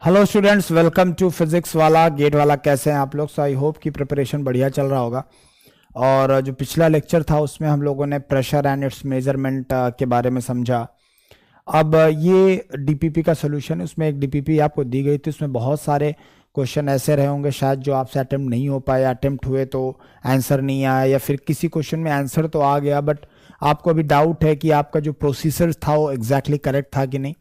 Hello students, welcome to Physics Wallah GATE Wallah. कैसे हैं आप लोग? सो आई होप कि प्रिपरेशन बढ़िया चल रहा होगा। और जो पिछला लेक्चर था उसमें हम लोगों ने प्रेशर एंड इट्स मेजरमेंट के बारे में समझा। अब ये डीपीपी का सोल्यूशन है, उसमें एक डीपीपी आपको दी गई थी, उसमें बहुत सारे क्वेश्चन ऐसे रहे होंगे शायद जो आपसे अटेम्प्ट नहीं हो पाए, अटेम्प्ट हुए तो आंसर नहीं आया, या फिर किसी क्वेश्चन में आंसर तो आ गया बट आपको अभी डाउट है कि आपका जो प्रोसीजर था वो एग्जैक्टली करेक्ट था कि नहीं।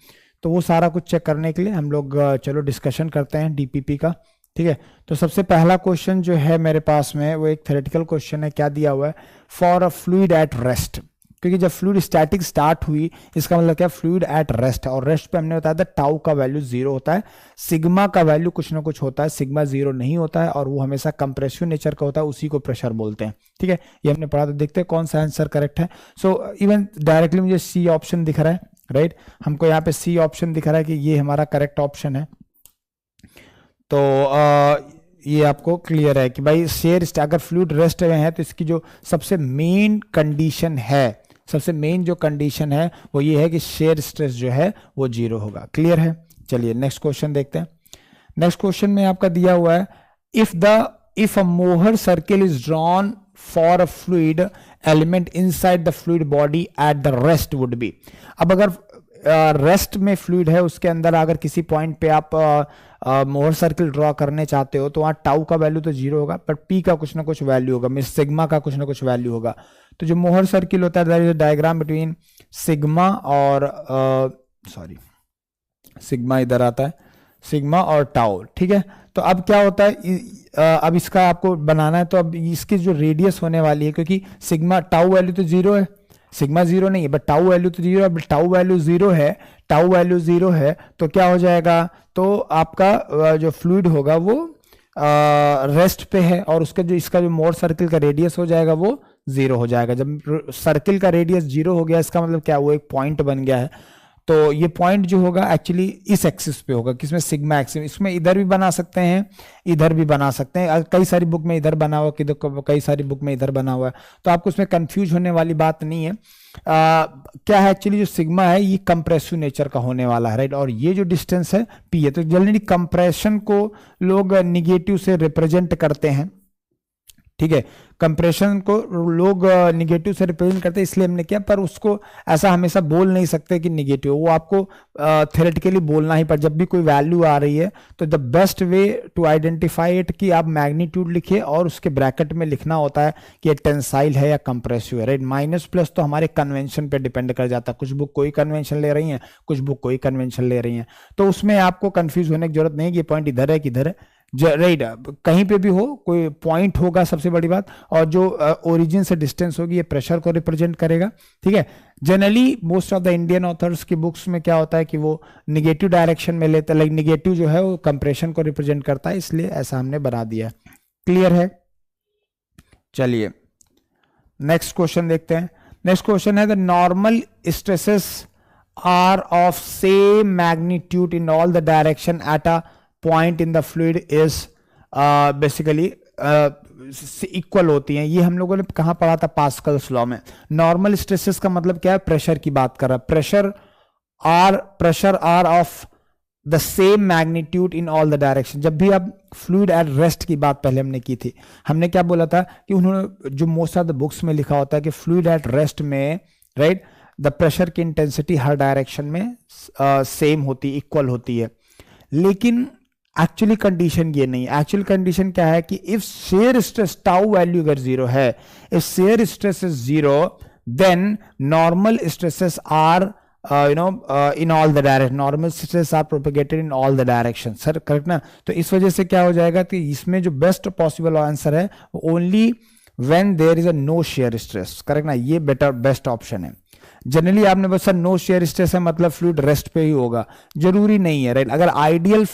तो वो सारा कुछ चेक करने के लिए हम लोग चलो डिस्कशन करते हैं डीपीपी का। ठीक है, तो सबसे पहला क्वेश्चन जो है मेरे पास में वो एक थ्योरेटिकल क्वेश्चन है। क्या दिया हुआ है? For a fluid at rest. क्योंकि जब फ्लूइड स्टैटिक स्टार्ट हुई इसका मतलब क्या? Fluid at rest. और रेस्ट पे हमने बताया था टाउ का वैल्यू 0 होता है, सिग्मा का वैल्यू कुछ ना कुछ होता है, सिग्मा 0 नहीं होता है और वो हमेशा कंप्रेसिव नेचर का होता है, उसी को प्रेशर बोलते हैं। ठीक है, ये हमने पढ़ा। तो देखते हैं कौन सा आंसर करेक्ट है। सो इवन डायरेक्टली मुझे सी ऑप्शन दिख रहा है, राइट? हमको यहाँ पे सी ऑप्शन दिख रहा है कि ये हमारा करेक्ट ऑप्शन है। तो ये आपको क्लियर है कि भाई शेयर अगर फ्लूइड रेस्ट में है तो इसकी जो सबसे मेन कंडीशन है, सबसे मेन जो कंडीशन है वो ये है कि शेयर स्ट्रेस जो है वो 0 होगा। क्लियर है? चलिए नेक्स्ट क्वेश्चन देखते हैं। नेक्स्ट क्वेश्चन में आपका दिया हुआ है इफ अ मोहर circle is drawn for a fluid element inside the fluid body at the rest would be. अब अगर रेस्ट में फ्लूइड है उसके अंदर अगर किसी पॉइंट पे आप मोहर सर्किल ड्रॉ करने चाहते हो तो वहाँ टाउ का वैल्यू तो 0 होगा बट पी का कुछ ना कुछ वैल्यू होगा, मीन सिग्मा का कुछ ना कुछ वैल्यू होगा। तो जो मोहर सर्किल होता है that is diagram between sigma और सिग्मा इधर आता है, सिग्मा और टाउ। ठीक है, तो अब क्या होता है, अब इसका आपको बनाना है तो अब इसकी जो रेडियस होने वाली है, क्योंकि सिग्मा टाउ वैल्यू तो 0 है, सिग्मा 0 नहीं है बट टाउ वैल्यू तो 0 है, बट टाउ वैल्यू 0 है, टाउ वैल्यू 0 है तो क्या हो जाएगा? तो आपका जो फ्लूइड होगा वो रेस्ट पे है और उसका जो इसका जो मोर सर्किल का रेडियस हो जाएगा वो 0 हो जाएगा। जब सर्किल का रेडियस 0 हो गया इसका मतलब क्या? वो एक पॉइंट बन गया है। तो ये पॉइंट जो होगा एक्चुअली इस एक्सिस पे होगा, किसमें? Sigma axis. इसमें इधर भी बना सकते हैं, इधर भी बना सकते हैं। कई सारी बुक में इधर बना हुआ, कई सारी बुक में इधर बना हुआ है, तो आपको इसमें कंफ्यूज होने वाली बात नहीं है। क्या है एक्चुअली जो सिग्मा है ये कंप्रेसिव नेचर का होने वाला है, राइट? और ये जो डिस्टेंस है पी है। तो जनरली कंप्रेशन को लोग निगेटिव से रिप्रेजेंट करते हैं। ठीक है, कंप्रेशन को लोग निगेटिव से रिप्रेजेंट करते हैं, इसलिए हमने किया, पर उसको ऐसा हमेशा बोल नहीं सकते कि निगेटिव, वो आपको थ्योरेटिकली बोलना ही। पर जब भी कोई वैल्यू आ रही है तो the best way to identify it कि आप मैग्नीट्यूड लिखिए और उसके ब्रैकेट में लिखना होता है कि ये टेंसाइल है या कंप्रेसिव है, राइट? माइनस प्लस तो हमारे कन्वेंशन पे डिपेंड कर जाता है। कुछ बुक कोई कन्वेंशन ले रही है, कुछ बुक कोई कन्वेंशन ले रही है, तो उसमें आपको कंफ्यूज होने की जरूरत नहीं है कि पॉइंट इधर है किधर है, राइट? कहीं पे भी हो कोई पॉइंट होगा सबसे बड़ी बात, और जो ओरिजिन से डिस्टेंस होगी ये प्रेशर को रिप्रेजेंट करेगा। ठीक है, generally most of the Indian authors की बुक्स में क्या होता है कि वो निगेटिव डायरेक्शन में लेते हैं, लाइक निगेटिव जो है वो कंप्रेशन को रिप्रेजेंट करता है, इसलिए ऐसा हमने बना दिया है। क्लियर है? चलिए नेक्स्ट क्वेश्चन देखते हैं। नेक्स्ट क्वेश्चन है the normal stresses are of same magnitude in all the direction at a point in the fluid is basically equal होती हैं। ये हम लोगों ने कहाँ पढ़ा था? पास्कल्स लॉ में। नॉर्मल स्ट्रेसेस का मतलब क्या है? प्रेशर की बात कर रहा है। Pressure are of the same magnitude in all the direction. जब भी आप फ्लूइड एट रेस्ट की बात पहले हमने की थी, हमने क्या बोला था कि उन्होंने जो मोस्ट ऑफ द बुक्स में लिखा होता है कि फ्लूइड एट रेस्ट में, राइट, द प्रेशर की इंटेंसिटी हर डायरेक्शन में सेम होती, इक्वल होती है। लेकिन एक्चुअली कंडीशन ये नहीं है। एक्चुअल कंडीशन क्या है कि if shear stress tau value अगर 0 है, if shear stress is 0 then normal stresses are in all the direction, normal stress are propagated in all the direction. Sir correct ना? तो इस वजह से क्या हो जाएगा कि इसमें जो बेस्ट पॉसिबल आंसर है only when there is a no shear stress. Correct ना? ये बेस्ट ऑप्शन है। जनरली आपने बस सर नो शेयर स्ट्रेस है मतलब फ्लूइड रेस्ट पे ही होगा, जरूरी नहीं है, राइट? अगर आइडियल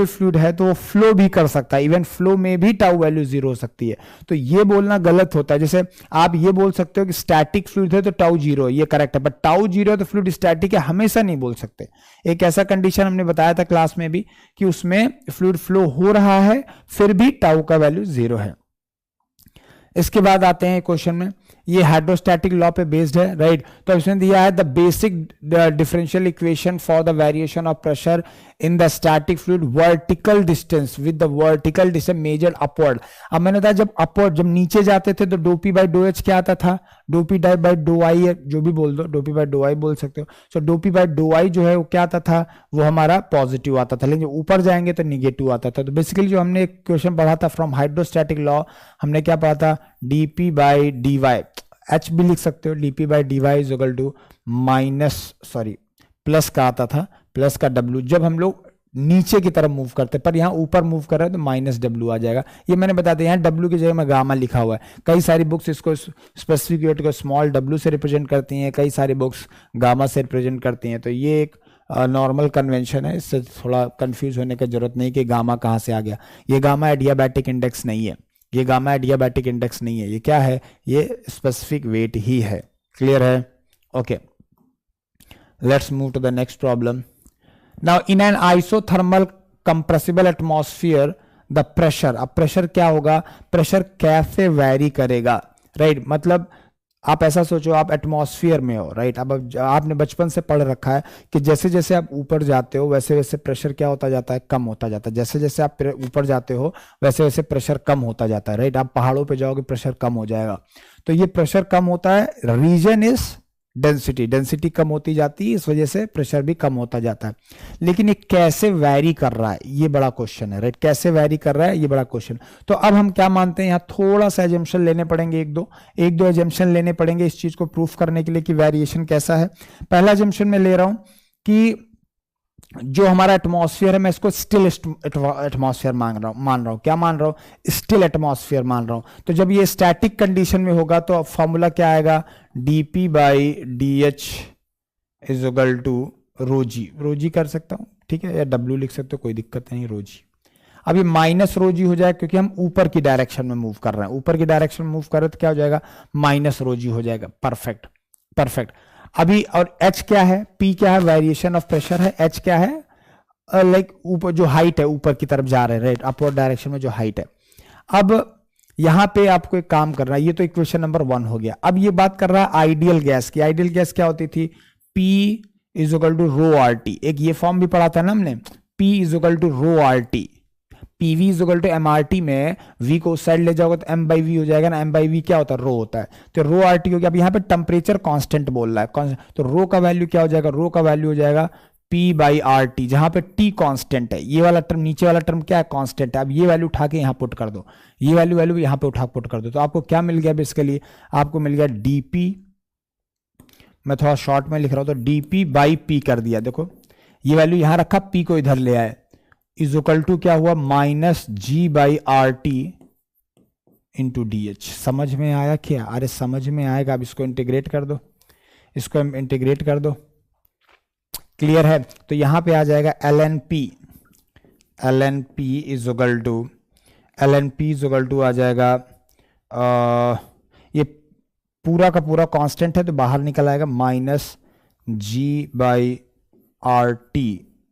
फ्लूइड है तो वो फ्लो भी कर सकता है, इवन फ्लो में भी टाउ वैल्यू 0 हो सकती है। तो ये बोलना गलत होता है। जैसे आप ये बोल सकते हो कि स्टैटिक फ्लूइड है तो टाउ 0 है, ये करेक्ट है, बट टाउ 0 है तो फ्लूइड स्टैटिक है, हमेशा नहीं बोल सकते। एक ऐसा कंडीशन हमने बताया था क्लास में भी कि उसमें फ्लूइड फ्लो हो रहा है फिर भी टाउ का वैल्यू 0 है। इसके बाद आते हैं क्वेश्चन में। ये हाइड्रोस्टैटिक लॉ पे बेस्ड है, राइट। तो इसमें दिया है the basic differential equation for the variation of pressure in the static fluid vertical distance with the vertical distance measured upward. अब मैंने बताया जब अपवर्ड, जब नीचे जाते थे तो do p by do h क्या आता था, do p die by do i, जो भी बोल दो, do p by do i बोल सकते हो। So do p by do i जो है वो क्या आता था, वो हमारा पॉजिटिव आता था, लेकिन जो ऊपर जाएंगे तो निगेटिव आता था। तो बेसिकली जो हमने एक क्वेश्चन पढ़ा था फ्रॉम हाइड्रोस्टैटिक लॉ, हमने क्या पढ़ा था, d p by d y, h भी लिख सकते हो, d p by d y is equal to plus का आता था, प्लस का डब्ल्यू जब हम लोग नीचे की तरफ मूव करते, पर यहाँ ऊपर मूव कर रहे हैं तो माइनस डब्ल्यू आ जाएगा। ये मैंने बता दिया, यहाँ डब्ल्यू की जगह में गामा लिखा हुआ है। कई सारी बुक्स इसको स्पेसिफिक यूनिट को स्मॉल डब्ल्यू से रिप्रेजेंट करती हैं, कई सारी बुक्स गामा से रिप्रेजेंट करती हैं। तो ये एक नॉर्मल कन्वेंशन है, इससे थोड़ा कंफ्यूज होने की जरूरत नहीं कि गामा कहाँ से आ गया। ये गामा एडियाबैटिक इंडेक्स नहीं है, ये गामा एडियाबैटिक इंडेक्स नहीं है, ये क्या है, ये स्पेसिफिक वेट ही है। क्लियर है? Okay, let's move to the next problem. Now in an isothermal compressible atmosphere the pressure, अब प्रेशर क्या होगा, प्रेशर कैसे वैरी करेगा, राइट। मतलब आप ऐसा सोचो, आप एटमॉस्फेयर में हो, राइट। अब आपने बचपन से पढ़ रखा है कि जैसे जैसे आप ऊपर जाते हो वैसे वैसे प्रेशर क्या होता जाता है, कम होता जाता है। जैसे जैसे आप ऊपर जाते हो वैसे वैसे प्रेशर कम होता जाता है, राइट। आप पहाड़ों पे जाओगे प्रेशर कम हो जाएगा। तो ये प्रेशर कम होता है, रीजन इज डेंसिटी, डेंसिटी कम होती जाती है, इस वजह से प्रेशर भी कम होता जाता है। लेकिन ये कैसे वैरी कर रहा है, ये बड़ा क्वेश्चन है, राइट। कैसे वैरी कर रहा है, ये बड़ा क्वेश्चन। तो अब हम क्या मानते हैं, यहाँ थोड़ा सा एजम्पशन लेने पड़ेंगे, एक दो एजम्पशन लेने पड़ेंगे इस चीज को प्रूफ करने के लिए कि वेरिएशन कैसा है। पहला एजम्पशन में ले रहा हूं कि जो हमारा एटमॉस्फेयर है, मैं इसको स्टिल एटमॉस्फेयर मान रहा हूं। क्या मान रहा हूं, स्टिल एटमॉस्फेयर मान रहा हूं। तो जब ये स्टैटिक कंडीशन में होगा तो फॉर्मूला क्या आएगा, dp by d h is equal to rho g कर सकता हूं, ठीक है, या w लिख सकते हो, कोई दिक्कत नहीं, रोजी। अब ये माइनस रोजी हो जाएगा क्योंकि हम ऊपर की डायरेक्शन में मूव कर रहे हैं, ऊपर की डायरेक्शन में मूव कर रहे हैं तो क्या हो जाएगा, माइनस रोजी हो जाएगा। Perfect perfect. अभी और h क्या है, p क्या है, वेरिएशन ऑफ प्रेशर है, h क्या है, लाइक ऊपर जो हाइट है, ऊपर की तरफ जा रहे हैं, राइट, अपवर्ड डायरेक्शन में जो हाइट है। अब यहां पे आपको एक काम करना है, ये तो इक्वेशन नंबर 1 हो गया। अब ये बात कर रहा है आइडियल गैस की। आइडियल गैस क्या होती थी, P is equal to rho R T. एक ये फॉर्म भी पढ़ा था ना हमने, P is equal to rho R T, PV is equal to m R T में v को उस साइड ले जाओगे तो m बाई वी हो जाएगा ना, m बाई वी क्या होता है, रो होता है, तो रो आर टी हो गया। अब यहाँ पे टेम्परेचर कांस्टेंट बोल रहा है, तो रो का वैल्यू क्या हो जाएगा, रो का वैल्यू हो जाएगा P बाई आर टी, जहां पे T कांस्टेंट है। ये वाला टर्म, नीचे वाला टर्म क्या है, कांस्टेंट है। अब ये वैल्यू उठा के यहाँ पुट कर दो, ये वैल्यू यहाँ पे उठा पुट कर दो, तो आपको क्या मिल गया बेसिकली, आपको मिल गया dp, मैं थोड़ा शॉर्ट में लिख रहा हूं तो dp बाई p कर दिया। देखो ये वैल्यू यहां रखा, p को इधर ले आए, इज इक्वल टू क्या हुआ, minus g by R T into D H. समझ में आया क्या, अरे समझ में आएगा। अब इसको इंटीग्रेट कर दो, इसको इंटीग्रेट कर दो, क्लियर है। तो यहां पे आ जाएगा ln p is equal to आ जाएगा ये पूरा का पूरा कांस्टेंट है तो बाहर निकल आएगा minus g by R T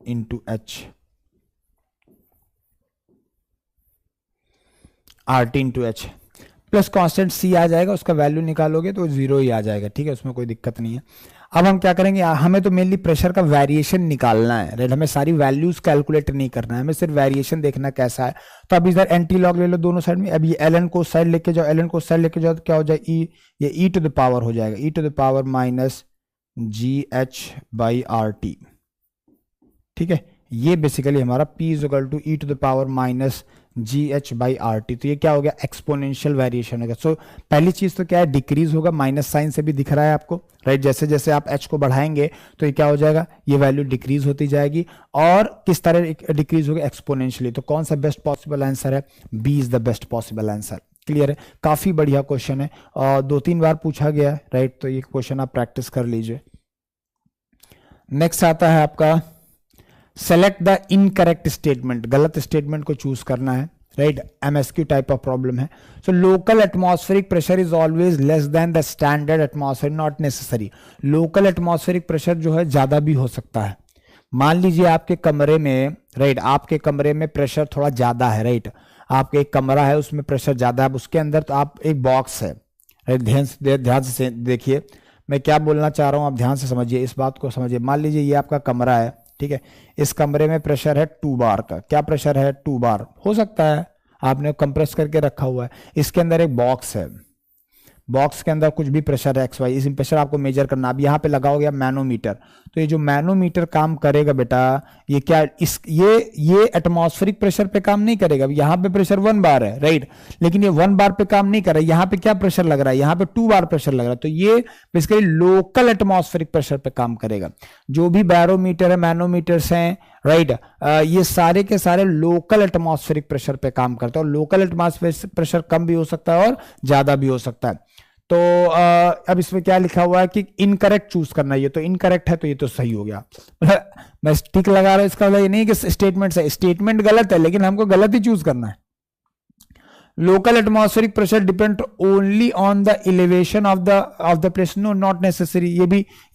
into H, R T into H plus constant c आ जाएगा, उसका वैल्यू निकालोगे तो 0 ही आ जाएगा, ठीक है, उसमें कोई दिक्कत नहीं है। अब हम क्या करेंगे, हमें तो मेनली प्रेशर का वेरिएशन निकालना है, राइट। हमें सारी वैल्यूज कैलकुलेट नहीं करना है, हमें सिर्फ वेरिएशन देखना कैसा है। तो अब इधर एंटी लॉग ले लो दोनों साइड में। अब ये ln को साइड लेके जाओ, ln को साइड लेके जाओ तो क्या हो जाएगा, ये e टू द पावर हो जाएगा, e to the power minus g h by R T, ठीक है। ये बेसिकली हमारा p is equal to e to the power minus g h by R T. तो ये क्या हो गया, एक्सपोनेंशियल वेरिएशन होगा। सो पहली चीज तो क्या है, डिक्रीज होगा, माइनस साइन से भी दिख रहा है आपको, राइट। जैसे जैसे आप h को बढ़ाएंगे तो ये क्या हो जाएगा, ये वैल्यू डिक्रीज होती जाएगी। और किस तरह डिक्रीज होगा, एक्सपोनेंशियली। तो कौन सा बेस्ट पॉसिबल आंसर है, B is the best possible answer. Clear है, काफी बढ़िया क्वेश्चन है और 2-3 बार पूछा गया है, राइट। तो ये क्वेश्चन आप प्रैक्टिस कर लीजिए। नेक्स्ट आता है आपका सेलेक्ट द इनकरेक्ट स्टेटमेंट, गलत स्टेटमेंट को चूज करना है, right. MSQ type of problem है। So local atmospheric pressure is always less than the standard atmosphere, not necessary. Local atmospheric pressure जो है ज्यादा भी हो सकता है। मान लीजिए आपके कमरे में, राइट, आपके कमरे में प्रेशर थोड़ा ज्यादा है, राइट। आपके एक कमरा है उसमें प्रेशर ज्यादा है, उसके अंदर तो आप एक बॉक्स है, ध्यान से देखिए मैं क्या बोलना चाह रहा हूं, आप ध्यान से समझिए, इस बात को समझिए। मान लीजिए ये आपका कमरा है, ठीक है, इस कमरे में प्रेशर है 2 बार का। क्या प्रेशर है? 2 बार। हो सकता है आपने कंप्रेस करके रखा हुआ है। इसके अंदर एक बॉक्स है, बॉक्स के अंदर कुछ भी प्रेशर है एक्स वाई, इस प्रेशर आपको मेजर करना। अब यहाँ पे लगा हो गया मैनोमीटर, तो ये जो मैनोमीटर काम करेगा बेटा, ये क्या, इस ये एटमॉस्फेरिक प्रेशर पे काम नहीं करेगा। अब यहाँ पे प्रेशर 1 बार है, राइट, लेकिन ये 1 बार पे काम नहीं कर रहा है। यहाँ पे क्या प्रेशर लग रहा है? यहाँ पे 2 बार प्रेशर लग रहा है। तो ये बेसिकली लोकल एटमॉस्फेरिक प्रेशर पे काम करेगा। जो भी बैरोमीटर है, मैनोमीटर्स हैं, राइट, ये सारे के सारे लोकल एटमॉस्फेरिक प्रेशर पे काम करते हैं। और लोकल एटमॉस्फेरिक प्रेशर कम भी हो सकता है और ज्यादा भी हो सकता है। तो अब इसमें क्या लिखा हुआ है कि इनकरेक्ट चूज करना, ये तो इनकरेक्ट है, तो ये तो सही हो गया। मैं टिक लगा रहा हूं, इसका मतलब ये नहीं कि स्टेटमेंट है, स्टेटमेंट गलत है, लेकिन हमको गलत ही चूज करना है। Local atmospheric pressure depend only on the elevation of the place. No, not necessary. ये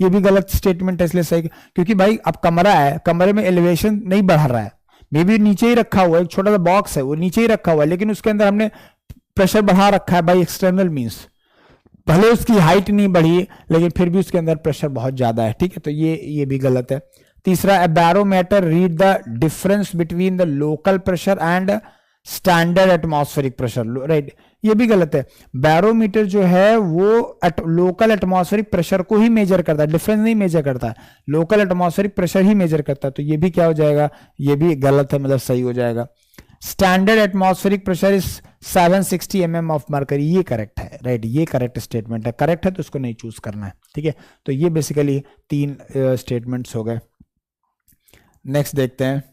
भी गलत स्टेटमेंट है, इसलिए सही, क्योंकि भाई अब कमरा है, कमरे में एलिवेशन नहीं बढ़ा रहा है, मे भी नीचे ही रखा हुआ है, एक छोटा सा बॉक्स है वो नीचे ही रखा हुआ है, लेकिन उसके अंदर हमने प्रेशर बढ़ा रखा है बाई एक्सटर्नल मीन्स। भले उसकी हाइट नहीं बढ़ी, लेकिन फिर भी उसके अंदर प्रेशर बहुत ज्यादा है, ठीक है, तो ये भी गलत है। तीसरा, barometer read the difference between the local pressure and standard atmospheric pressure, right, ये भी गलत है। बैरोमीटर जो है वो लोकल एटमॉस्फेरिक प्रेशर को ही मेजर करता है, डिफरेंस नहीं मेजर करता है, लोकल एटमॉस्फेरिक प्रेशर ही मेजर करता है। तो ये भी क्या हो जाएगा? ये भी गलत है, मतलब सही हो जाएगा। Standard atmospheric pressure is 760 mm of mercury, ये करेक्ट है, राइट, ये करेक्ट स्टेटमेंट है। करेक्ट है तो उसको नहीं चूज करना है, ठीक है। तो ये बेसिकली 3 स्टेटमेंट्स हो गए। नेक्स्ट देखते हैं,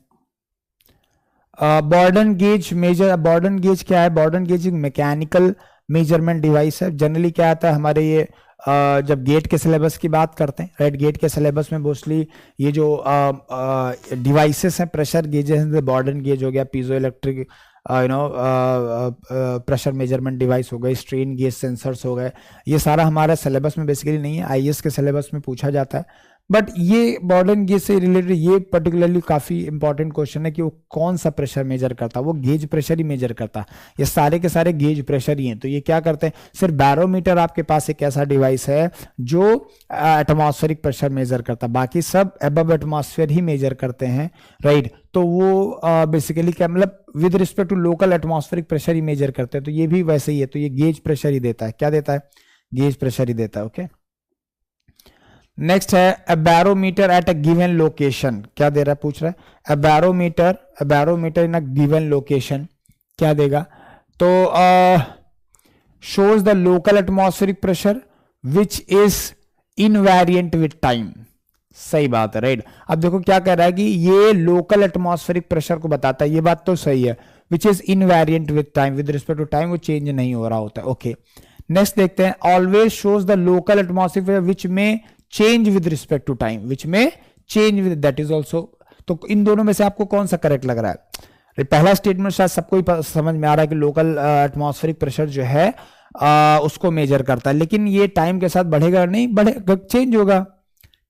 बॉर्डन गेज मेजर। बॉर्डन गेज क्या है? बॉर्डन गेज एक मैकेनिकल मेजरमेंट डिवाइस है। जनरली क्या आता है हमारे ये जब गेट के सिलेबस की बात करते हैं, राइट, गेट के सिलेबस में मोस्टली ये जो डिवाइसेस हैं, प्रेशर गेजेस हैं, बॉर्डन गेज हो गया, piezo electric pressure measurement device हो गए, स्ट्रेन गेज सेंसर्स हो गए, ये सारा हमारा सिलेबस में बेसिकली नहीं है, आईएएस के सिलेबस में पूछा जाता है। बट ये बॉर्डन गेज से रिलेटेड ये पर्टिकुलरली काफी इंपॉर्टेंट क्वेश्चन है कि वो कौन सा प्रेशर मेजर करता है, वो गेज प्रेशर ही मेजर करता है। ये सारे के सारे गेज प्रेशर ही हैं। तो ये क्या करते हैं, सिर्फ बैरोमीटर आपके पास एक ऐसा डिवाइस है जो एटमॉस्फेरिक प्रेशर मेजर करता है, बाकी सब अबव एटमॉस्फेयर ही मेजर करते हैं, राइट। तो वो बेसिकली क्या मतलब with respect to local atmospheric pressure ही मेजर करते हैं। तो ये भी वैसे ही है, तो ये गेज प्रेशर ही देता है। क्या देता है? गेज प्रेशर ही देता है, ओके। नेक्स्ट है a barometer at a given location. क्या दे रहा है? पूछ रहा है a barometer in a given location क्या देगा? तो shows the local atmospheric pressure which is invariant with time. सही बात है, राइट। अब देखो क्या कह रहा है कि ये लोकल एटमॉस्फेरिक प्रेशर को बताता है, ये बात तो सही है। Which is invariant with time, with respect to time वो चेंज नहीं हो रहा होता है, ओके। नेक्स्ट देखते हैं, always shows the local atmospheric pressure which में change with respect to time, which में change with, that is also. तो इन दोनों में से आपको कौन सा करेक्ट लग रहा है? पहला स्टेटमेंट शायद सबको ही समझ में आ रहा है कि लोकल एटमॉस्फेरिक प्रेशर जो है उसको मेजर करता है, लेकिन ये टाइम के साथ बढ़ेगा नहीं, बढ़ेगा, चेंज होगा,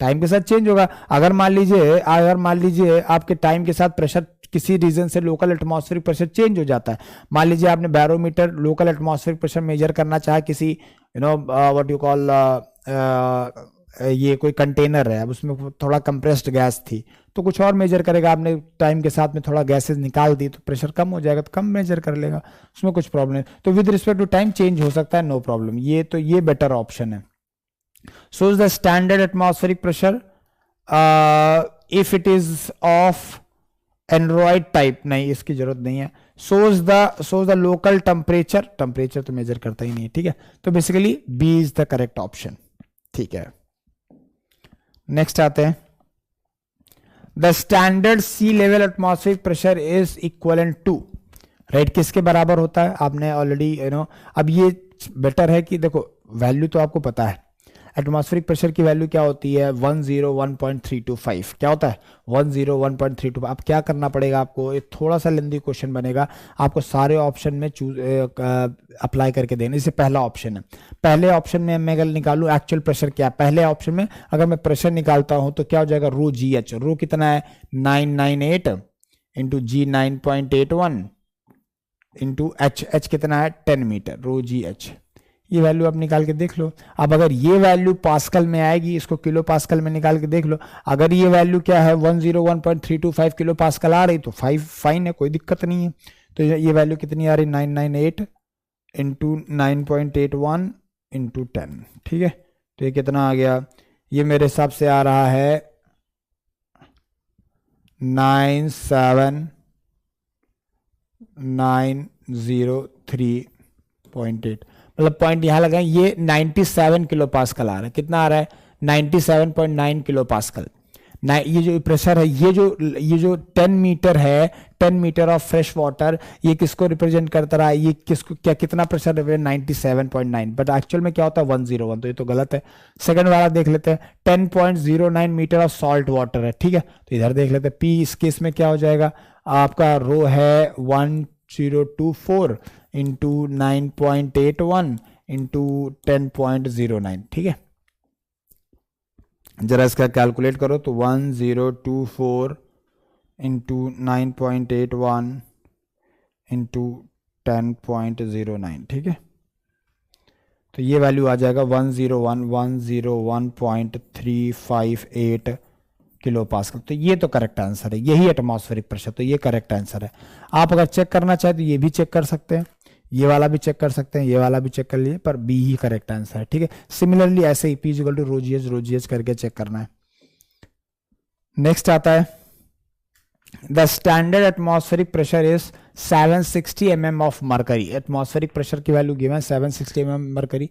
टाइम के साथ चेंज होगा। अगर मान लीजिए आपके टाइम के साथ प्रेशर किसी रीजन से लोकल एटमॉस्फेरिक प्रेशर चेंज हो जाता है। मान लीजिए आपने barometer local atmospheric pressure measure करना चाहा किसी व्हाट यू कॉल ये कोई कंटेनर है, अब उसमें थोड़ा कंप्रेस्ड गैस थी, तो कुछ और मेजर करेगा। आपने टाइम के साथ में थोड़ा गैसेस निकाल दी तो प्रेशर कम हो जाएगा, तो कम मेजर कर लेगा, उसमें कुछ प्रॉब्लम नहीं। तो with respect to time change हो सकता है, नो प्रॉब्लम। ये बेटर ऑप्शन है। shows the standard atmospheric pressure if it is of Android type, नहीं इसकी जरूरत नहीं है। shows the local temperature तो मेजर करता ही नहीं है, ठीक है। तो basically B is the correct option, ठीक है। नेक्स्ट आते हैं, the standard sea level atmospheric pressure is equivalent to, right, किसके बराबर होता है? आपने ऑलरेडी अब ये बेटर है कि देखो वैल्यू तो आपको पता है, एटमॉस्फेरिक प्रेशर की वैल्यू क्या होती है? 101.325। क्या होता है? 101.325। अब क्या करना पड़ेगा आपको? ये थोड़ा सा लेंदी क्वेश्चन बनेगा, आपको सारे ऑप्शन में अप्लाई करके देने। जैसे पहला ऑप्शन है, पहले ऑप्शन में मैं अगर निकालूं एक्चुअल प्रेशर क्या, पहले ऑप्शन में अगर मैं प्रेशर निकालता हूं तो क्या हो जाएगा? रो जी एच, रो कितना है? 998 इंटू जी 9.81 इंटू एच, एच कितना है? 10 मीटर, रो जी एच। ये वैल्यू आप निकाल के देख लो। अब अगर ये वैल्यू पास्कल में आएगी, इसको किलो पास्कल में निकाल के देख लो। अगर ये वैल्यू क्या है 101.325 किलो पास्कल आ रही तो 5 फाइन है, कोई दिक्कत नहीं है। तो ये वैल्यू कितनी आ रही 998 इंटू 9.81 इंटू 10, ठीक है। तो ये कितना आ गया, ये मेरे हिसाब से आ रहा है 97903.8, मतलब पॉइंट यहां लगाएं, ये 97 किलो पास्कल आ रहा है। कितना आ रहा है 97.9 किलो पास्कल। ये जो प्रेशर है, ये जो 10 मीटर है, 10 मीटर ऑफ फ्रेश वाटर, ये किसको रिप्रेजेंट करता रहा है, ये किसको क्या कितना प्रेशर है 97.9, बट एक्चुअल में क्या होता है 101, तो ये तो गलत है। सेकंड वाला देख लेते हैं, 10.09 मीटर ऑफ सॉल्ट वाटर है, ठीक है। तो इधर देख लेते हैं पी, इस केस में क्या हो जाएगा आपका, रो है 1024 इंटू 9.81 इंटू 10.09, ठीक है। जरा इसका कैलकुलेट करो तो 1024 इंटू 9.81 इंटू 10.09, ठीक है। तो ये वैल्यू आ जाएगा 101.358 किलो पास्कल। तो ये तो करेक्ट आंसर है, यही एटमॉस्फेरिक प्रेशर, तो ये करेक्ट आंसर है। आप अगर चेक करना चाहे तो ये भी चेक कर सकते हैं, ये वाला भी चेक कर सकते हैं, ये वाला भी चेक कर लिए, पर बी ही करेक्ट आंसर है, ठीक है। सिमिलरली ऐसे ही पी इक्वल टू रोजीएच करके चेक करना है। नेक्स्ट आता है, the standard atmospheric pressure is 760 mm of mercury. Atmospheric pressure की वैल्यू गिवन है 760 mm mercury.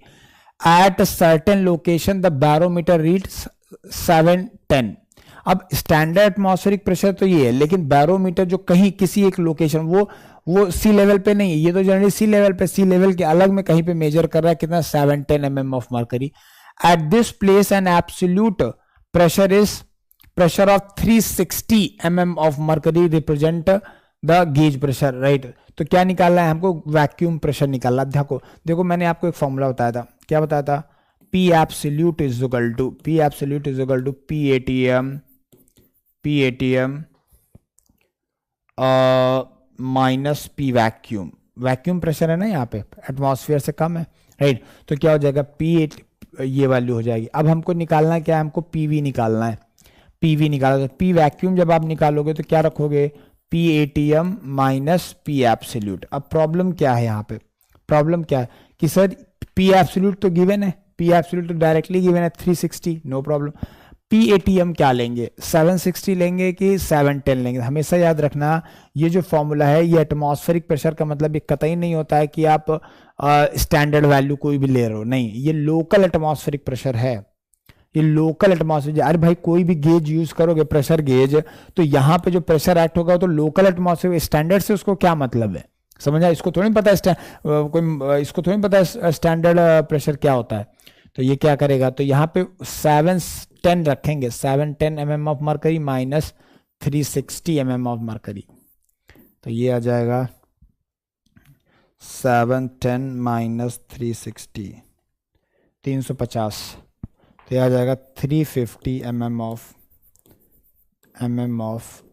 At certain location the barometer reads 710। अब स्टैंडर्ड एटमॉस्फेरिक प्रेशर तो ये है, लेकिन बैरोमीटर जो कहीं किसी एक लोकेशन, वो सी लेवल पे नहीं है, ये तो जनरली सी लेवल पे, सी लेवल के अलग में कहीं पे मेजर कर रहा है, कितना 710 mm of mercury. At this place an absolute pressure is pressure of 360 mm of mercury represent the gauge pressure, right. तो क्या निकालना है हमको, वैक्यूम प्रेशर निकालना। देखो मैंने आपको एक फॉर्मूला बताया था, क्या बताया था, P absolute is equal to P ATM minus P vacuum. Vacuum pressure है ना यहाँ पे, एटमॉस्फेयर से कम है, राइट। तो क्या हो जाएगा P, ये वैल्यू हो जाएगी। अब हमको निकालना क्या है, हमको PV निकालना है, PV निकाला। तो P वैक्यूम जब आप निकालोगे तो क्या रखोगे, P ATM minus P absolute. अब प्रॉब्लम क्या है यहाँ पे, प्रॉब्लम क्या है कि सर P एब्सोल्यूट तो गिवन है, P एब्सोल्यूट तो डायरेक्टली गिवन है 360, नो प्रॉब्लम। P ATM क्या लेंगे, 760 लेंगे कि 710 लेंगे। हमेशा याद रखना ये जो फॉर्मूला है, ये एटमॉस्फेरिक प्रेशर का मतलब ये कतई नहीं होता है कि आप स्टैंडर्ड वैल्यू कोई भी ले रहे हो, नहीं, ये लोकल एटमॉस्फेरिक प्रेशर है, ये लोकल एटमॉस्फेयर। अरे भाई कोई भी गेज यूज करोगे, प्रेशर गेज, तो यहाँ पे जो प्रेशर एक्ट होगा तो लोकल एटमॉस्फेयर, स्टैंडर्ड से उसको क्या मतलब है, समझा। इसको थोड़ी पता है इसको थोड़ी पता है स्टैंडर्ड प्रेशर क्या होता है। तो ये क्या करेगा, तो यहाँ पे 710 रखेंगे, 710 mm of mercury minus 360 mm of mercury. तो ये आ जाएगा 710 माइनस 360, 350, तो यह आ जाएगा 350 mm of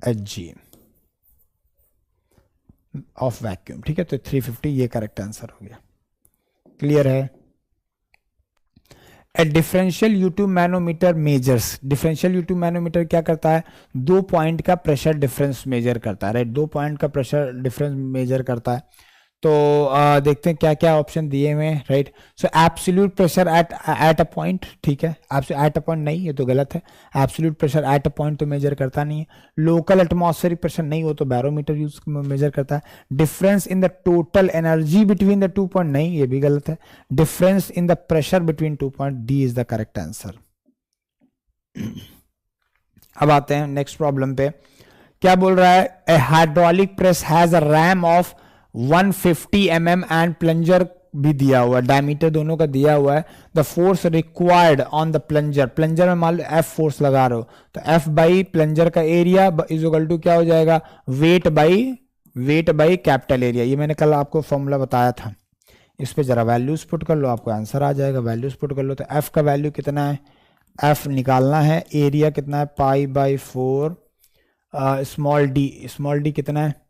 Hg of vacuum, ठीक है। तो 350 ये करेक्ट आंसर हो गया, क्लियर है। ए differential U2 manometer measures, differential U2 manometer क्या करता है, 2 पॉइंट का प्रेशर डिफरेंस मेजर करता है, राइट। 2 पॉइंट का प्रेशर डिफरेंस मेजर करता है। तो देखते हैं क्या क्या ऑप्शन दिए हुए हैं, right. So absolute pressure at a point, ठीक है। एट अ पॉइंट नहीं, ये तो गलत है। Absolute pressure at a point तो मेजर करता नहीं है। लोकल एटमॉस्फेरिक प्रेशर नहीं, वो तो बैरोमीटर यूज मेजर करता है। Difference in the total energy between the 2 point, नहीं, ये भी गलत है। Difference in the pressure between 2 point, D is the correct answer. अब आते हैं नेक्स्ट प्रॉब्लम पे, क्या बोल रहा है, a hydraulic press has a ram of 150 mm and plunger भी दिया हुआ है, डायमीटर दोनों का दिया हुआ है। The force required on the plunger, plunger में मान लो F फोर्स लगा रहे हो, तो F बाई प्लंजर का एरिया इज इक्वल टू क्या हो जाएगा, वेट बाई कैपिटल एरिया। ये मैंने कल आपको फॉर्मूला बताया था, इस पे जरा वैल्यूज पुट कर लो, आपको आंसर आ जाएगा। वैल्यूज पुट कर लो, तो F का वैल्यू कितना है, F निकालना है, एरिया कितना है π/4, स्मॉल डी कितना है,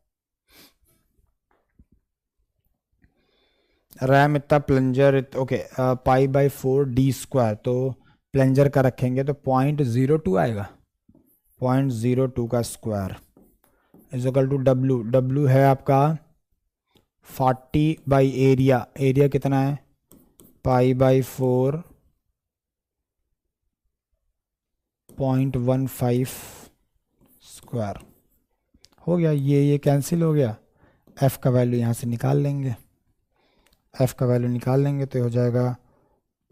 रैम इतना, plunger okay, pi by 4d², तो प्लंजर का रखेंगे तो 0.02 आएगा, 0.02 का square is equal to W है आपका 40 बाई एरिया, एरिया कितना है पाई बाई 4.15 स्क्वायर। हो गया, ये कैंसिल हो गया, एफ का वैल्यू यहाँ से निकाल लेंगे, एफ का वैल्यू निकाल लेंगे तो हो जाएगा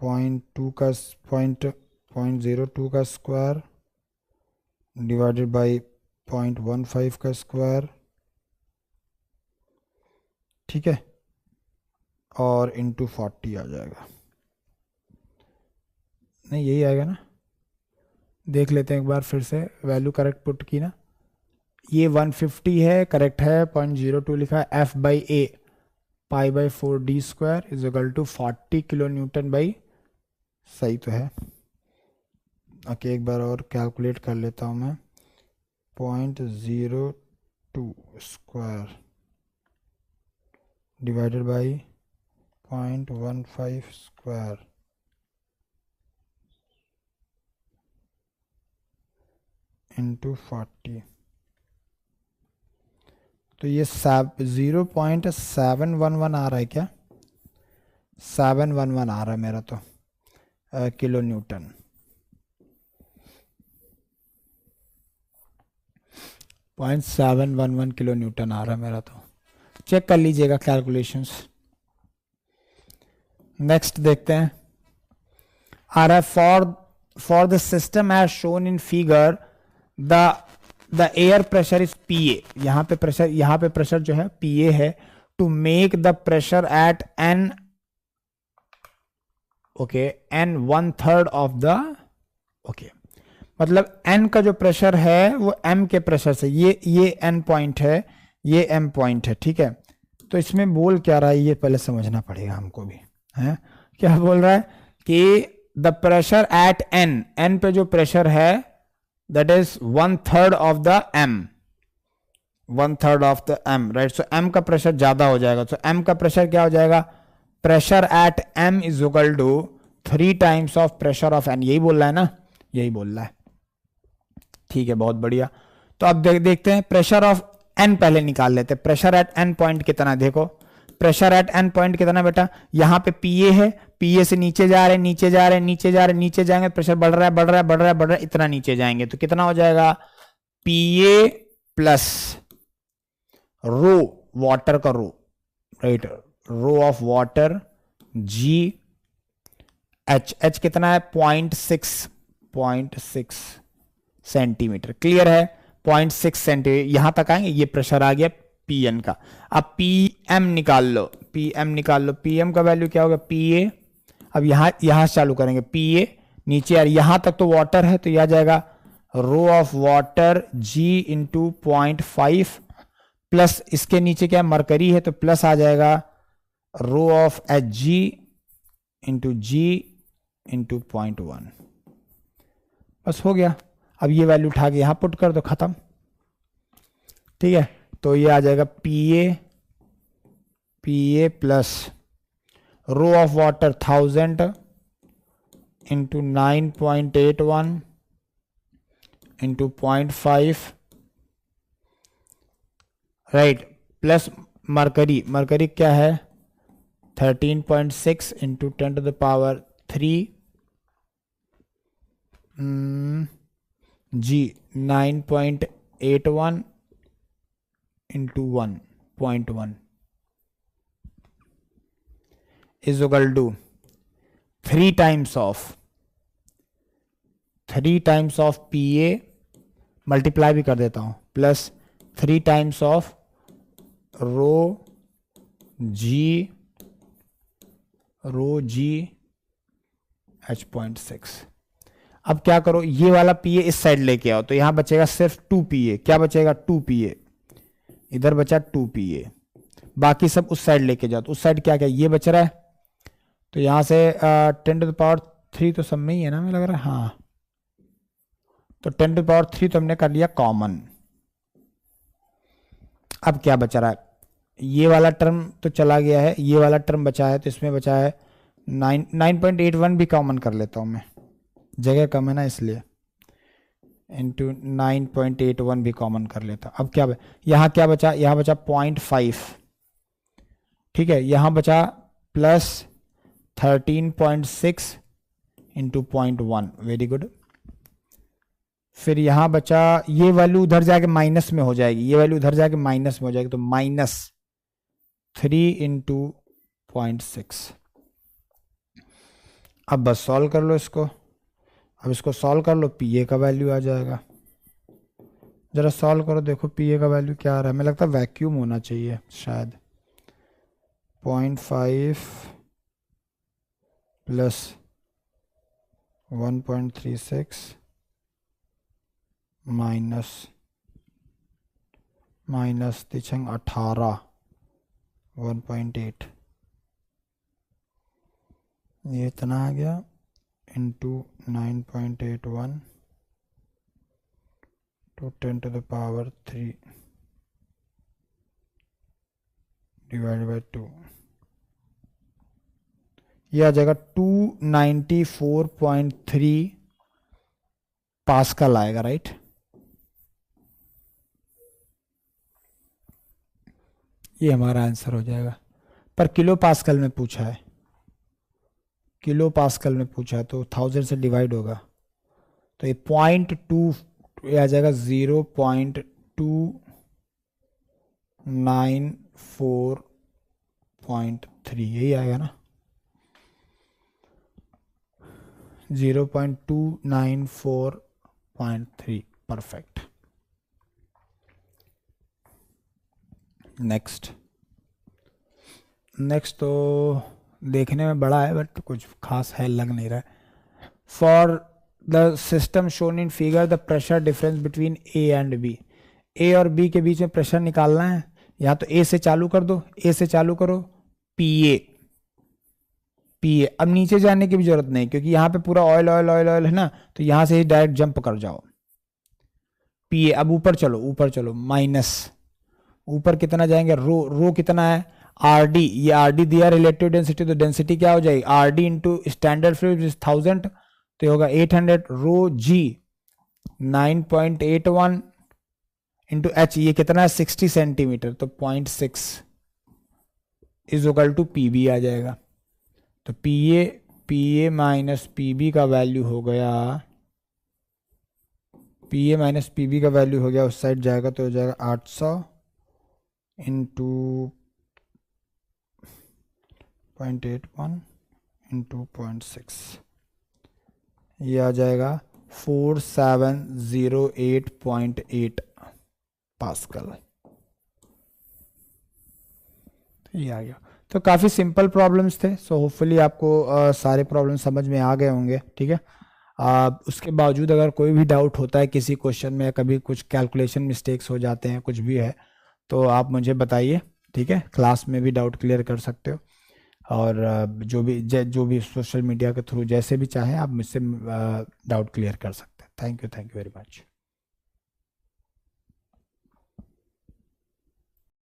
0.02 का स्क्वायर डिवाइडेड बाई 0.15 का स्क्वायर, ठीक है, और इंटू 40 आ जाएगा। नहीं यही आएगा ना, देख लेते हैं एक बार फिर से, वैल्यू करेक्ट पुट की ना, ये 150 है, करेक्ट है, 0.02 लिखा है, F by A pi by 4d² is equal to 40 kilo newton by, सही तो है। ओके, एक बार और कैलकुलेट कर लेता हूँ मैं, 0.02 square divided by 0.15 square into 40, तो ये 0.711 आ रहा है क्या, 711 आ रहा है मेरा तो किलो न्यूटन। 0.711 किलो न्यूटन आ रहा है मेरा तो, चेक कर लीजिएगा कैलकुलेशंस। नेक्स्ट देखते हैं, आ रहा है for the system as shown in figure the air pressure is PA, यहाँ पे प्रेशर जो है पीए है, to make the pressure at N, okay, N 1/3 of the, okay, मतलब एन का जो प्रेशर है वो एम के प्रेशर से, ये एन पॉइंट है, ये एम पॉइंट है, ठीक है। तो इसमें बोल क्या रहा है ये पहले समझना पड़ेगा हमको भी, है क्या बोल रहा है कि the pressure at N, N पे जो प्रेशर है that is 1/3 of the m, 1/3 of the m, right? So m का प्रेशर ज्यादा हो जाएगा, तो m का प्रेशर क्या हो जाएगा, pressure at m is equal to 3 times of pressure of n, यही बोल रहा है ना, यही बोल रहा है, ठीक है, बहुत बढ़िया। तो अब देखते हैं प्रेशर ऑफ n पहले निकाल लेते हैं, प्रेशर एट n पॉइंट कितना, देखो प्रेशर एट n पॉइंट कितना बेटा, यहाँ पे Pa है, पीए से नीचे जा रहे, नीचे जा रहे, नीचे जा रहे, नीचे जाएंगे, प्रेशर बढ़ रहा है, बढ़ रहा है, बढ़ रहा है, बढ़ रहा है, इतना नीचे जाएंगे तो कितना हो जाएगा, पीए प्लस रो वाटर का rho, right, rho of water g, h कितना है 0.6 सेंटीमीटर, क्लियर है, 0.6 सेंटीमीटर, यहां तक आएंगे, ये प्रेशर आ गया पीएन का। अब पीएम निकाल लो, पीएम का वैल्यू क्या होगा, पीए, अब यहां से चालू करेंगे, पीए नीचे यार, यहां तक तो वाटर है तो यह आ जाएगा rho of water g into 0.5 plus इसके नीचे क्या मरकरी है तो प्लस आ जाएगा rho of H g into g into 0.1, बस हो गया। अब ये वैल्यू उठा के यहां पुट कर दो, खत्म, ठीक है। तो ये आ जाएगा PA plus rho of water 1000 into 9.81 into 0.5, right, plus mercury क्या है 13.6 into 10⁻³ g 9.81 into 1.1 is equal to 3 times of PA, multiply भी कर देता हूं, plus 3 times of rho g h 0.6। अब क्या करो, ये वाला पीए इस साइड लेके आओ तो यहां बचेगा सिर्फ 2 पीए, क्या बचेगा 2 पीए, इधर बचा 2 पीए, बाकी सब उस साइड लेके जाओ, तो उस साइड क्या क्या ये बच रहा है, तो यहां से 10⁻³ तो सब में ही है ना, मुझे लग रहा है, हाँ, तो 10⁻³ तो हमने कर लिया कॉमन। अब क्या बच रहा है, ये वाला टर्म तो चला गया है, ये वाला टर्म बचा है, तो इसमें बचा है 9.81 भी कॉमन कर लेता हूँ मैं, जगह कम है ना इसलिए, इंटू 9.81 भी कॉमन कर लेता। अब क्या यहाँ क्या बचा, यहाँ बचा 0.5, ठीक है, यहाँ बचा प्लस 13.6 इंटू 0.1, वेरी गुड। फिर यहाँ बचा, ये वैल्यू उधर जाके माइनस में हो जाएगी, ये वैल्यू उधर जाके माइनस में हो जाएगी, तो -3 इंटू 0.6। अब बस सॉल्व कर लो इसको, अब इसको सॉल्व कर लो, पीए का वैल्यू आ जाएगा। जरा सॉल्व करो, देखो पीए का वैल्यू क्या आ रहा है, हमें लगता है वैक्यूम होना चाहिए शायद। 0.5 प्लस 1.36 माइनस 18 1.8, ये इतना आ गया, into 9.81 to 10 to the power 3 divide by 2, ये आ जाएगा 294.3 पास्कल आएगा, राइट। ये हमारा आंसर हो जाएगा, पर किलो पास्कल में पूछा है, किलो पास्कल में पूछा है तो 1000 से डिवाइड होगा, तो ये 0.2, ये आ जाएगा 0.294.3, यही आएगा ना, 0.294.3, परफेक्ट। नेक्स्ट तो देखने में बड़ा है बट कुछ खास है लग नहीं रहा है। For the system shown in figure the pressure difference between A and B, A और बी के बीच में प्रेशर निकालना है, या तो ए से चालू कर दो, ए से चालू करो, पीए, पीए। अब नीचे जाने की भी जरूरत नहीं, क्योंकि यहाँ पे पूरा ऑयल ऑयल ऑयल ऑयल है ना, तो यहाँ से ही डायरेक्ट जंप कर जाओ, पीए। अब ऊपर चलो, ऊपर चलो, माइनस, ऊपर कितना जाएंगे, रो, रो कितना है, आरडी, ये आरडी दिया रिलेटिव डेंसिटी, तो डेंसिटी क्या हो जाएगी, आरडी इंटू स्टैंडर्ड फ्लूइड 1000, तो होगा 800, रो जी 9.81 इंटू एच, ये कितना है 60 सेंटीमीटर, तो 0.6 इज इक्वल टू पीबी आ जाएगा। तो पीए माइनस पीबी का वैल्यू हो गया, पीए माइनस पीबी का वैल्यू हो गया, उस साइड जाएगा तो हो जाएगा 800 इंटू 0.81 इंटू 0.6, ये आ जाएगा 4708.8 पास्कल, ये आ गया। तो काफ़ी सिंपल प्रॉब्लम्स थे, सो होपफुली आपको सारे प्रॉब्लम समझ में आ गए होंगे, ठीक है। उसके बावजूद अगर कोई भी डाउट होता है किसी क्वेश्चन में, या कभी कुछ कैलकुलेशन मिस्टेक्स हो जाते हैं, कुछ भी है, तो आप मुझे बताइए, ठीक है। क्लास में भी डाउट क्लियर कर सकते हो, और जो भी सोशल मीडिया के थ्रू जैसे भी चाहें आप मुझसे डाउट क्लियर कर सकते हैं। Thank you very much.